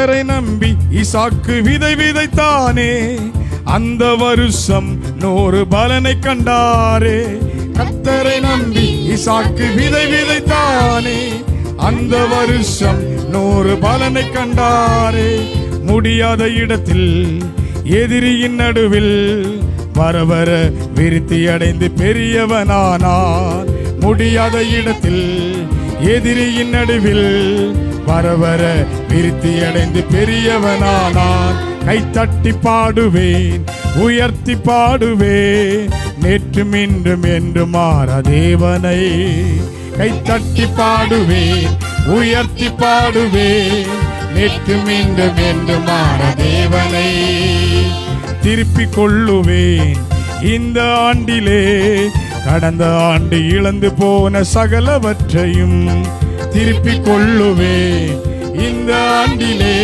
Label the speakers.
Speaker 1: கர்த்தரை நம்பி ஈசாக்கு விதை விதைத்தானே, அந்த வருஷம் 100 பலனை கண்டாரே. கர்த்தரை நம்பி ஈசாக்கு விதை விதைத்தானே, அந்த வருஷம் 100 பலனை கண்டாரே. முடியாத இடத்தில் எதிரியின் நடுவில் வரவர விருத்தி அடைந்து பெரியவனானான். முடியாத இடத்தில் எதிரியின் நடுவில் வரவர விருத்தி அடைந்து பெரியவனானான். கைத்தட்டி பாடுவேன், உயர்த்தி பாடுவேன், நேற்றும் இன்றும் என்று மாற தேவனை. கைத்தட்டி பாடுவேன், உயர்த்தி பாடுவேன், நேற்றும் இன்றும் என்று மாற தேவனை. திருப்பிக் கொள்ளுவேன் இந்த ஆண்டிலே கடந்த ஆண்டு இழந்து போன சகலவற்றையும் திருப்பிக் கொள்ளுவேன் இந்த ஆண்டிலே.